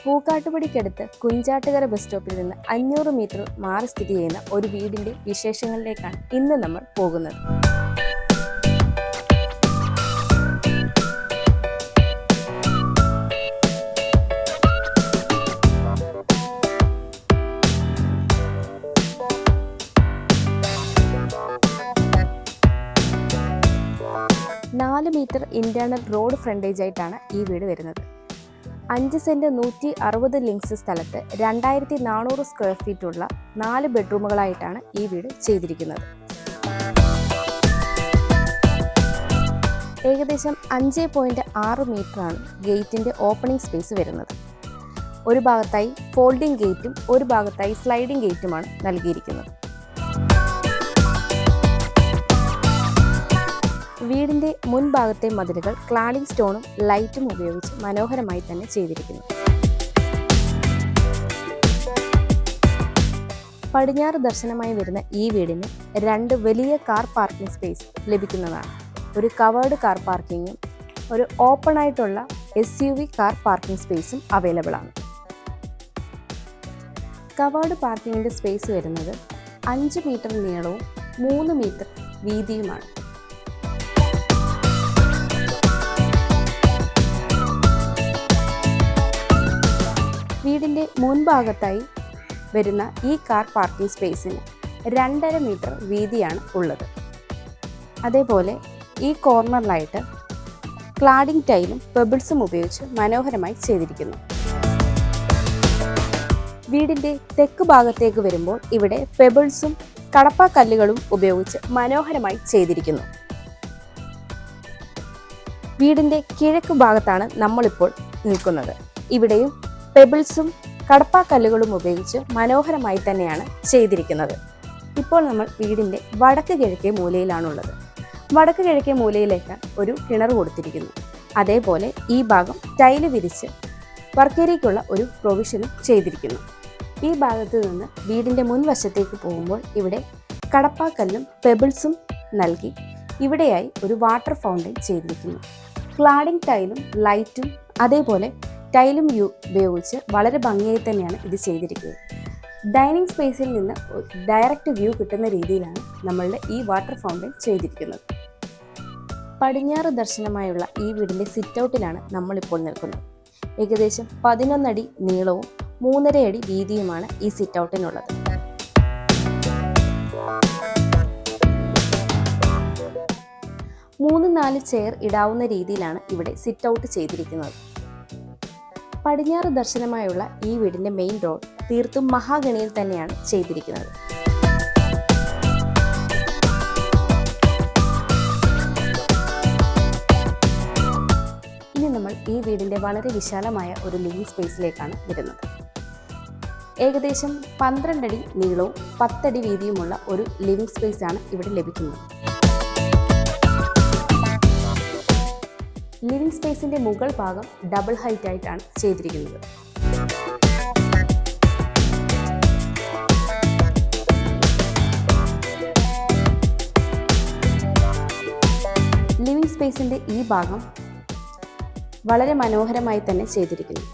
പൂക്കാട്ടുപടിക്കടുത്ത് Kunjattukara bus സ്റ്റോപ്പിൽ നിന്ന് 500 metre മാറി സ്ഥിതി ചെയ്യുന്ന ഒരു വീടിന്റെ വിശേഷങ്ങളിലേക്കാണ് ഇന്ന് നമ്മൾ പോകുന്നത്. നാല് മീറ്റർ ഇന്റേണൽ റോഡ് ഫ്രണ്ടേജ് ആയിട്ടാണ് ഈ വീട് വരുന്നത്. 5 സെന്റ് 160 ലിങ്സ് സ്ഥലത്ത് 2400 സ്ക്വയർ ഫീറ്റ് ഉള്ള 4 ബെഡ്റൂമുകളായിട്ടാണ് ഈ വീട് ചെയ്തിരിക്കുന്നത്. ഏകദേശം 5.6 മീറ്ററാണ് ഗേറ്റിന്റെ ഓപ്പണിംഗ് സ്പേസ് വരുന്നത്. ഒരു ഭാഗത്തായി ഫോൾഡിംഗ് ഗേറ്റും ഒരു ഭാഗത്തായി സ്ലൈഡിംഗ് ഗേറ്റുമാണ് നൽകിയിരിക്കുന്നത്. വീടിന്റെ മുൻഭാഗത്തെ മതിലുകൾ ക്ലാഡിംഗ് സ്റ്റോണും ലൈറ്റും ഉപയോഗിച്ച് മനോഹരമായി തന്നെ ചെയ്തിരിക്കുന്നു. പടിഞ്ഞാറ് ദർശനമായി വരുന്ന ഈ വീടിന് 2 വലിയ കാർ പാർക്കിംഗ് സ്പേസ് ലഭിക്കുന്നതാണ്. ഒരു കവേർഡ് കാർ പാർക്കിങ്ങും ഒരു ഓപ്പൺ ആയിട്ടുള്ള SUV കാർ പാർക്കിംഗ് സ്പേസും അവൈലബിൾ ആണ്. കവേർഡ് പാർക്കിങ്ങിന്റെ സ്പേസ് വരുന്നത് 5 മീറ്റർ നീളവും 3 മീറ്റർ വീതിയുമാണ്. വീടിന്റെ മുൻഭാഗത്തായി വരുന്ന ഈ കാർ പാർക്കിംഗ് സ്പേസിന് 2.5 മീറ്റർ വീതിയാണ് ഉള്ളത്. അതേപോലെ ഈ കോർണറിലായിട്ട് ക്ലാഡിംഗ് ടൈലും പെബിൾസും ഉപയോഗിച്ച് മനോഹരമായി ചെയ്തിരിക്കുന്നു. വീടിന്റെ തെക്ക് ഭാഗത്തേക്ക് വരുമ്പോൾ ഇവിടെ പെബിൾസും കടപ്പാക്കല്ലുകളും ഉപയോഗിച്ച് മനോഹരമായി ചെയ്തിരിക്കുന്നു. വീടിന്റെ കിഴക്ക് ഭാഗത്താണ് നമ്മളിപ്പോൾ നിൽക്കുന്നത്. ഇവിടെയും പെബിൾസും കടപ്പാക്കല്ലുകളും ഉപയോഗിച്ച് മനോഹരമായി തന്നെയാണ് ചെയ്തിരിക്കുന്നത്. ഇപ്പോൾ നമ്മൾ വീടിന്റെ വടക്ക് കിഴക്കേ മൂലയിലാണുള്ളത്. വടക്ക് കിഴക്കേ മൂലയിലേക്ക് ഒരു കിണർ കൊടുത്തിരിക്കുന്നു. അതേപോലെ ഈ ഭാഗം ടൈല് വിരിച്ച് വർക്കേരിയയ്ക്കുള്ള ഒരു പ്രൊവിഷനും ചെയ്തിരിക്കുന്നു. ഈ ഭാഗത്ത് നിന്ന് വീടിന്റെ മുൻവശത്തേക്ക് പോകുമ്പോൾ ഇവിടെ കടപ്പാക്കല്ലും പെബിൾസും നൽകി ഇവിടെയായി ഒരു വാട്ടർ ഫൗണ്ടൻ ചെയ്തിരിക്കുന്നു. ക്ലാഡിംഗ് ടൈലും ലൈറ്റും അതേപോലെ ടൈലും ഉപയോഗിച്ച് വളരെ ഭംഗിയായി തന്നെയാണ് ഇത് ചെയ്തിരിക്കുന്നത്. ഡൈനിങ് സ്പേസിൽ നിന്ന് ഡയറക്റ്റ് വ്യൂ കിട്ടുന്ന രീതിയിലാണ് നമ്മളുടെ ഈ വാട്ടർ ഫൗണ്ടൻ ചെയ്തിരിക്കുന്നത്. പടിഞ്ഞാറ് ദർശനമായുള്ള ഈ വീടിൻ്റെ സിറ്റ് ഔട്ടിലാണ് നമ്മളിപ്പോൾ നിൽക്കുന്നത്. ഏകദേശം 11 അടി നീളവും 3.5 അടി വീതിയുമാണ് ഈ സിറ്റ് ഔട്ടിനുള്ളത്. മൂന്ന് 4 ചെയർ ഇടാവുന്ന രീതിയിലാണ് ഇവിടെ സിറ്റ് ഔട്ട് ചെയ്തിരിക്കുന്നത്. പടിഞ്ഞാറ് ദർശനമായുള്ള ഈ വീടിന്റെ മെയിൻ റോഡ് തീർത്തും മഹാഗണിയിൽ തന്നെയാണ് ചെയ്തിരിക്കുന്നത്. ഇനി നമ്മൾ ഈ വീടിന്റെ വളരെ വിശാലമായ ഒരു ലിവിംഗ് സ്പേസിലേക്കാണ് വരുന്നത്. ഏകദേശം 12 അടി നീളവും 10 അടി വീതിയുമുള്ള ഒരു ലിവിംഗ് സ്പേസ് ആണ് ഇവിടെ ലഭിക്കുന്നത്. ലിവിംഗ് സ്പേസിന്റെ മുകൾ ഭാഗം ഡബിൾ ഹൈറ്റ് ആയിട്ടാണ് ചെയ്തിരിക്കുന്നത്. ലിവിംഗ് സ്പേസിന്റെ ഈ ഭാഗം വളരെ മനോഹരമായി തന്നെ ചെയ്തിരിക്കുന്നു.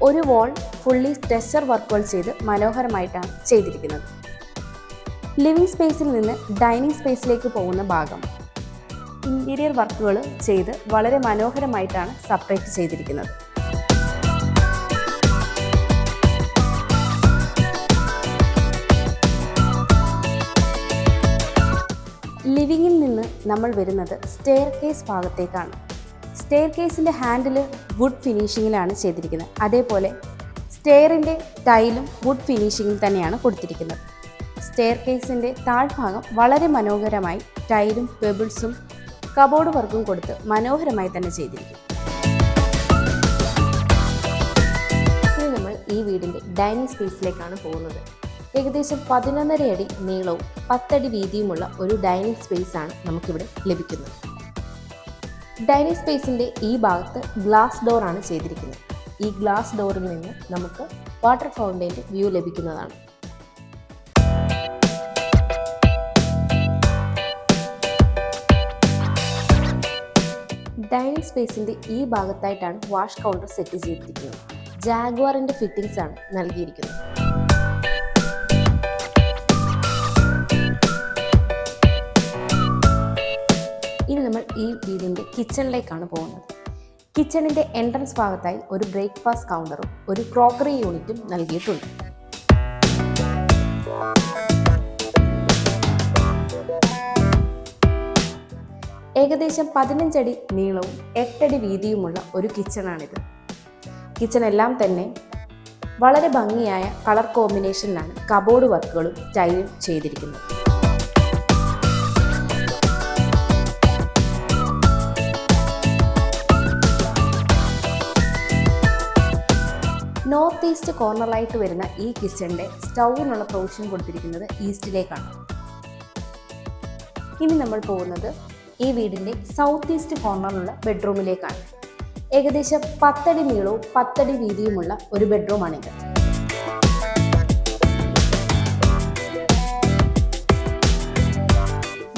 ഒരു വാൾ ഫുള്ളി ടെക്സ്ചർ വർക്കുകൾ ചെയ്ത് മനോഹരമായിട്ടാണ് ചെയ്തിരിക്കുന്നത്. ലിവിംഗ് സ്പേസിൽ നിന്ന് ഡൈനിങ് സ്പേസിലേക്ക് പോകുന്ന ഭാഗം ഇന്റീരിയർ വർക്കുകൾ ചെയ്ത് വളരെ മനോഹരമായിട്ടാണ് സെപ്പറേറ്റ് ചെയ്തിരിക്കുന്നത്. ലിവിങ്ങിൽ നിന്ന് നമ്മൾ വരുന്നത് സ്റ്റെയർ കേസ് ഭാഗത്തേക്കാണ്. സ്റ്റെയർ കേസിൻ്റെ ഹാൻഡിൽ വുഡ് ഫിനിഷിങ്ങിലാണ് ചെയ്തിരിക്കുന്നത്. അതേപോലെ സ്റ്റെയറിൻ്റെ ടൈലും വുഡ് ഫിനിഷിങ്ങിൽ തന്നെയാണ് കൊടുത്തിരിക്കുന്നത്. സ്റ്റെയർ കേസിൻ്റെ താഴ്ഭാഗം വളരെ മനോഹരമായി ടൈലും പെബിൾസും കബോർഡ് വർക്കും കൊടുത്ത് മനോഹരമായി തന്നെ ചെയ്തിരിക്കും. ഇനി നമ്മൾ ഈ വീടിൻ്റെ ഡൈനിങ് സ്പേസിലേക്കാണ് പോകുന്നത്. ഏകദേശം 11.5 അടി നീളവും 10 അടി വീതിയുമുള്ള ഒരു ഡൈനിങ് സ്പേസ് ആണ് നമുക്കിവിടെ ലഭിക്കുന്നത്. ഡൈനിങ് സ്പേസിൻ്റെ ഈ ഭാഗത്ത് ഗ്ലാസ് ഡോർ ആണ് ചെയ്തിരിക്കുന്നത്. ഈ ഗ്ലാസ് ഡോറിൽ നിന്ന് നമുക്ക് വാട്ടർ ഫൗണ്ടൈൻ്റെ വ്യൂ ലഭിക്കുന്നതാണ്. ഡൈനിങ് സ്പേസിൻ്റെ ഈ ഭാഗത്തായിട്ടാണ് വാഷ് കൗണ്ടർ സെറ്റ് ചെയ്തിരിക്കുന്നത്. ജാഗ്വാറിൻ്റെ ഫിറ്റിംഗ്സ് ആണ് നൽകിയിരിക്കുന്നത്. ഇനി നമ്മൾ ഈ വീടിൻ്റെ കിച്ചണിലേക്കാണ് പോകുന്നത്. കിച്ചണിൻ്റെ എൻട്രൻസ് ഭാഗത്തായി ഒരു ബ്രേക്ക്ഫാസ്റ്റ് കൗണ്ടറും ഒരു ക്രോക്കറി യൂണിറ്റും നൽകിയിട്ടുണ്ട്. ഏകദേശം 15 അടി നീളവും 8 അടി വീതിയുമുള്ള ഒരു കിച്ചണാണിത്. കിച്ചൺ എല്ലാം തന്നെ വളരെ ഭംഗിയായ കളർ കോമ്പിനേഷനിലാണ് കബോർഡ് വർക്കുകളും ടൈലും ചെയ്തിരിക്കുന്നത്. നോർത്ത് ഈസ്റ്റ് കോർണറിലായിട്ട് വരുന്ന ഈ കിച്ചണിൻ്റെ സ്റ്റൗവിനുള്ള പ്രൊവിഷൻ കൊടുത്തിരിക്കുന്നത് ഈസ്റ്റിലേക്കാണ്. ഇനി നമ്മൾ പോകുന്നത് ഈ വീടിൻ്റെ സൗത്ത് ഈസ്റ്റ് കോർണറിലുള്ള ബെഡ്റൂമിലേക്കാണ്. ഏകദേശം 10 അടി നീളവും 10 അടി വീതിയുമുള്ള ഒരു ബെഡ്റൂമാണിത്.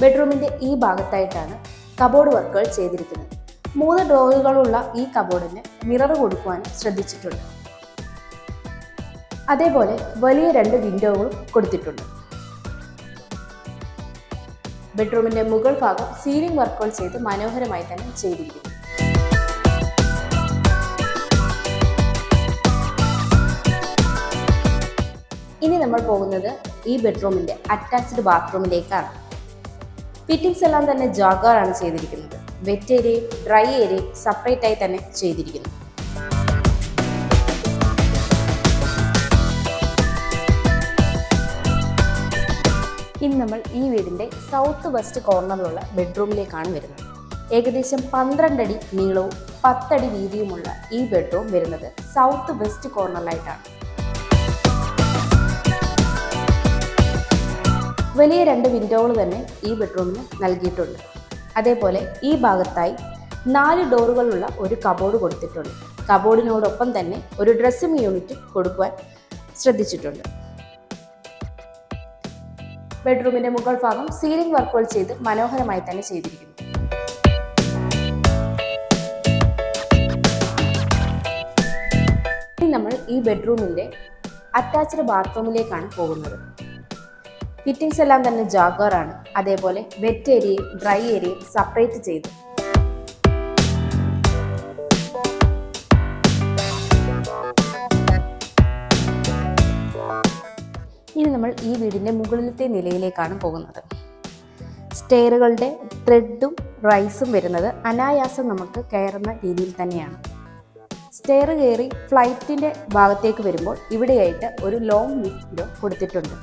ബെഡ്റൂമിൻ്റെ ഈ ഭാഗത്തായിട്ടാണ് കബോർഡ് വർക്കുകൾ ചെയ്തിരിക്കുന്നത്. 3 ഡോറുകളുള്ള ഈ കബോർഡിന് മിറർ കൊടുക്കുവാനും ശ്രദ്ധിച്ചിട്ടുണ്ട്. അതേപോലെ വലിയ 2 വിൻഡോകളും കൊടുത്തിട്ടുണ്ട്. ബെഡ്റൂമിൻ്റെ മുകൾ ഭാഗം സീലിംഗ് വർക്കുകൾ ചെയ്ത് മനോഹരമായി തന്നെ ചെയ്തിരിക്കുന്നു. ഇനി നമ്മൾ പോകുന്നത് ഈ ബെഡ്റൂമിൻ്റെ അറ്റാച്ച്ഡ് ബാത്റൂമിലേക്കാണ്. ഫിറ്റിംഗ്സ് എല്ലാം തന്നെ ജാഗ്വാറാണ് ചെയ്തിരിക്കുന്നത്. വെറ്റ് ഏരിയയും ഡ്രൈ ഏരിയയും സെപ്പറേറ്റ് ആയി തന്നെ ചെയ്തിരിക്കുന്നു. ഇനി നമ്മൾ ഈ വീടിൻ്റെ സൗത്ത് വെസ്റ്റ് കോർണറിലുള്ള ബെഡ്റൂമിലേക്കാണ് വരുന്നത്. ഏകദേശം 12 അടി നീളവും 10 അടി വീതിയുമുള്ള ഈ ബെഡ്റൂം വരുന്നത് സൗത്ത് വെസ്റ്റ് കോർണറിലായിട്ടാണ്. വലിയ 2 വിൻഡോകൾ തന്നെ ഈ ബെഡ്റൂമിന് നൽകിയിട്ടുണ്ട്. അതേപോലെ ഈ ഭാഗത്തായി 4 ഡോറുകളുള്ള ഒരു കബോർഡ് കൊടുത്തിട്ടുണ്ട്. കബോർഡിനോടൊപ്പം തന്നെ ഒരു ഡ്രസ്സിംഗ് യൂണിറ്റ് കൊടുക്കുവാൻ ശ്രദ്ധിച്ചിട്ടുണ്ട്. ബെഡ്റൂമിൻ്റെ മുകൾ ഭാഗം സീലിംഗ് വർക്കുകൾ ചെയ്ത് മനോഹരമായി തന്നെ ചെയ്തിരിക്കുന്നു. ഇനി നമ്മൾ ഈ ബെഡ്റൂമിൻ്റെ അറ്റാച്ച്ഡ് ബാത്റൂമിലേക്കാണ് പോകുന്നത്. ഫിറ്റിംഗ്സ് എല്ലാം തന്നെ ജാഗ്വാറാണ്. അതേപോലെ വെറ്റ് ഏരിയയും ഡ്രൈ ഏരിയയും സെപ്പറേറ്റ് ചെയ്തു. ഇനി നമ്മൾ ഈ വീടിൻ്റെ മുകളിലത്തെ നിലയിലേക്കാണ് പോകുന്നത്. സ്റ്റെയറുകളുടെ ത്രെഡും റൈസും വരുന്നത് അനായാസം നമുക്ക് കയറുന്ന രീതിയിൽ തന്നെയാണ്. സ്റ്റെയർ കയറി ഫ്ലൈറ്റിൻ്റെ ഭാഗത്തേക്ക് വരുമ്പോൾ ഇവിടെയായിട്ട് ഒരു ലോങ് വിൻഡോ കൊടുത്തിട്ടുണ്ട്.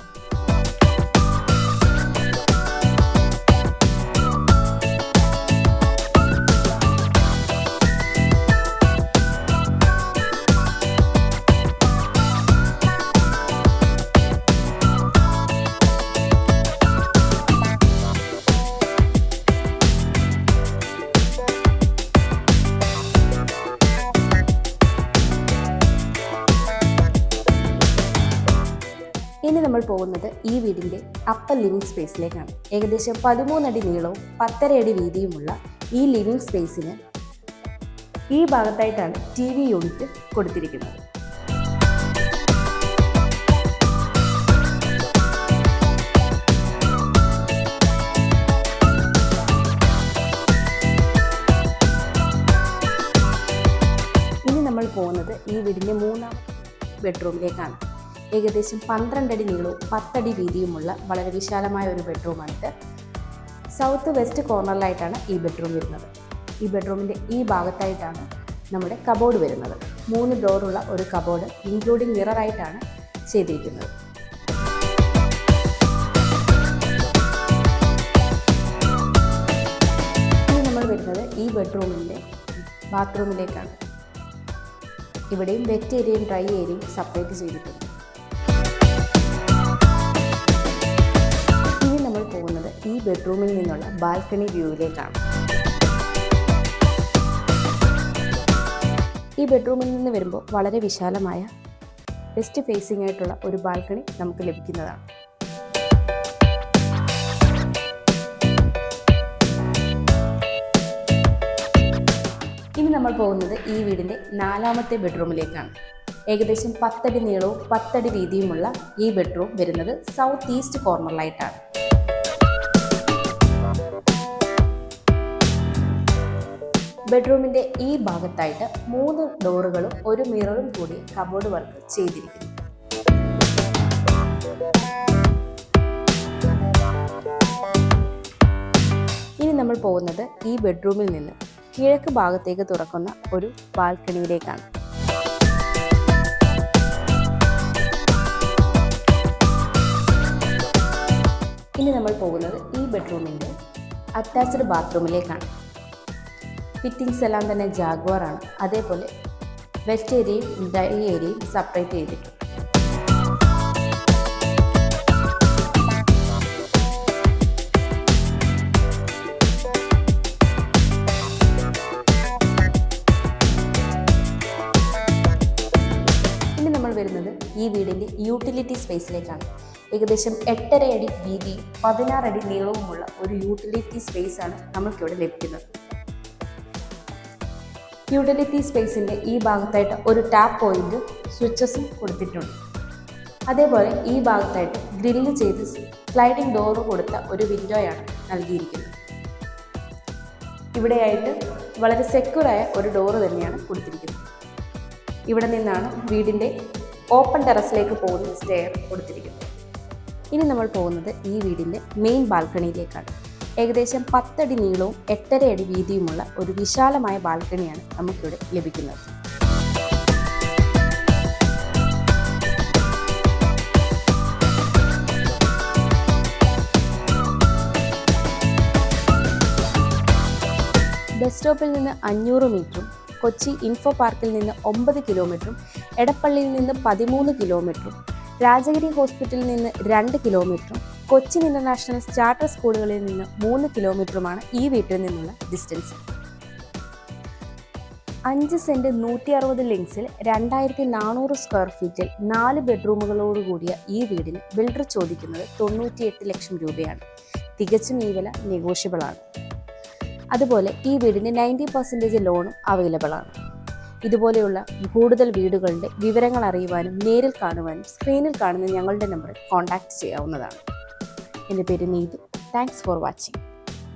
ഇനി നമ്മൾ പോകുന്നത് ഈ വീടിൻ്റെ അപ്പർ ലിവിംഗ് സ്പേസിലേക്കാണ്. ഏകദേശം 13 അടി നീളവും 10.5 അടി വീതിയുമുള്ള ഈ ലിവിംഗ് സ്പേസിന് ഈ ഭാഗത്തായിട്ടാണ് TV യൂണിറ്റ് കൊടുത്തിരിക്കുന്നത്. ഇനി നമ്മൾ പോകുന്നത് ഈ വീടിൻ്റെ 3ാം ബെഡ്റൂമിലേക്കാണ്. ഏകദേശം 12 അടി നീളവും 10 അടി വീതിയുമുള്ള വളരെ വിശാലമായ ഒരു ബെഡ്റൂമാണിത്. സൗത്ത് വെസ്റ്റ് കോർണറിലായിട്ടാണ് ഈ ബെഡ്റൂം വരുന്നത്. ഈ ബെഡ്റൂമിൻ്റെ ഈ ഭാഗത്തായിട്ടാണ് നമ്മുടെ കബോർഡ് വരുന്നത്. 3 ഡോറുള്ള ഒരു കബോർഡ് ഇൻക്ലൂഡിംഗ് മിററായിട്ടാണ് ചെയ്തിരിക്കുന്നത്. ഇനി നമ്മൾ വരുന്നത് ഈ ബെഡ്റൂമിൻ്റെ ബാത്റൂമിലേക്കാണ്. ഇവിടെയും വെറ്റ് ഏരിയയും ഡ്രൈ ഏരിയയും സെപ്പറേറ്റ് ചെയ്തിട്ടുണ്ട്. ഈ ബെഡ്റൂമിൽ നിന്നുള്ള ബാൽക്കണി വ്യൂവിലേക്കാണ്. ഈ ബെഡ്റൂമിൽ നിന്ന് വരുമ്പോൾ വളരെ വിശാലമായ വെസ്റ്റ് ഫേസിംഗ് ആയിട്ടുള്ള ഒരു ബാൽക്കണി നമുക്ക് ലഭിക്കുന്നതാണ്. ഇനി നമ്മൾ പോകുന്നത് ഈ വീടിൻ്റെ 4ാമത്തെ ബെഡ്റൂമിലേക്കാണ്. ഏകദേശം 10 അടി നീളവും 10 അടി വീതിയുമുള്ള ഈ ബെഡ്റൂം വരുന്നത് സൗത്ത് ഈസ്റ്റ് കോർണറിലായിട്ടാണ്. ബെഡ്റൂമിൻ്റെ ഈ ഭാഗത്തായിട്ട് 3 ഡോറുകളും ഒരു മിററും കൂടി കബോർഡ് വർക്ക് ചെയ്തിരിക്കുന്നു. ഇനി നമ്മൾ പോകുന്നത് ഈ ബെഡ്റൂമിൽ നിന്ന് കിഴക്ക് ഭാഗത്തേക്ക് തുറക്കുന്ന ഒരു ബാൽക്കണിയിലേക്കാണ്. ഇനി നമ്മൾ പോകുന്നത് ഈ ബെഡ്റൂമിൻ്റെ അറ്റാച്ച്ഡ് ബാത്റൂമിലേക്കാണ്. ഫിറ്റിങ്സ് എല്ലാം തന്നെ ജാഗ്വാർ ആണ്. അതേപോലെ വെസ്റ്റ് ഏരിയയും ഡ്രൈ ഏരിയയും സെപ്പറേറ്റ് ചെയ്തിട്ടുണ്ട്. ഇനി നമ്മൾ വരുന്നത് ഈ വീടിൻ്റെ യൂട്ടിലിറ്റി സ്പേസിലേക്കാണ്. ഏകദേശം 8.5 അടി വീതിയും 16 അടി നീളവുമുള്ള ഒരു യൂട്ടിലിറ്റി സ്പേസ് ആണ് നമുക്കിവിടെ ലഭിക്കുന്നത്. യൂട്ടിലിറ്റി സ്പേസിൻ്റെ ഈ ഭാഗത്തായിട്ട് ഒരു ടാപ്പ് പോയിന്റ് സ്വിച്ചസും കൊടുത്തിട്ടുണ്ട്. അതേപോലെ ഈ ഭാഗത്തായിട്ട് ഗ്രില്ല് ചെയ്ത് സ്ലൈഡിംഗ് ഡോറ് കൊടുത്ത ഒരു വിൻഡോയാണ് നൽകിയിരിക്കുന്നത്. ഇവിടെയായിട്ട് വളരെ സെക്യൂറായ ഒരു ഡോറ് തന്നെയാണ് കൊടുത്തിരിക്കുന്നത്. ഇവിടെ നിന്നാണ് വീടിൻ്റെ ഓപ്പൺ ടെറസിലേക്ക് പോകുന്ന സ്റ്റെയർ കൊടുത്തിരിക്കുന്നത്. ഇനി നമ്മൾ പോകുന്നത് ഈ വീടിൻ്റെ മെയിൻ ബാൽക്കണിയിലേക്കാണ്. ഏകദേശം 10 അടി നീളവും 8.5 അടി വീതിയുമുള്ള ഒരു വിശാലമായ ബാൽക്കണിയാണ് നമുക്കിവിടെ ലഭിക്കുന്നത്. ബസ് സ്റ്റോപ്പിൽ നിന്ന് 500 മീറ്ററും കൊച്ചി ഇൻഫോ പാർക്കിൽ നിന്ന് 9 കിലോമീറ്ററും എടപ്പള്ളിയിൽ നിന്ന് 13 കിലോമീറ്ററും രാജഗിരി ഹോസ്പിറ്റലിൽ നിന്ന് 2 കിലോമീറ്ററും കൊച്ചിൻ ഇൻ്റർനാഷണൽ ചാർട്ടർ സ്കൂളുകളിൽ നിന്ന് 3 കിലോമീറ്ററുമാണ് ഈ വീട്ടിൽ നിന്നുള്ള ഡിസ്റ്റൻസ്. 5 സെൻറ്റ് 160 ലിങ്സിൽ 2400 സ്ക്വയർ ഫീറ്റിൽ 4 ബെഡ്റൂമുകളോടുകൂടിയ ഈ വീടിന് ബിൽഡർ ചോദിക്കുന്നത് 98 ലക്ഷം രൂപയാണ്. തികച്ചും ഈ വില നെഗോഷ്യബിൾ ആണ്. അതുപോലെ ഈ വീടിന് 90% ലോണും അവൈലബിൾ ആണ്. ഇതുപോലെയുള്ള കൂടുതൽ വീടുകളുടെ വിവരങ്ങൾ അറിയുവാനും നേരിൽ കാണുവാനും സ്ക്രീനിൽ കാണുന്ന ഞങ്ങളുടെ നമ്പറിൽ കോൺടാക്റ്റ് ചെയ്യാവുന്നതാണ്. എൻ്റെ പേര് നീതു. Thanks for watching.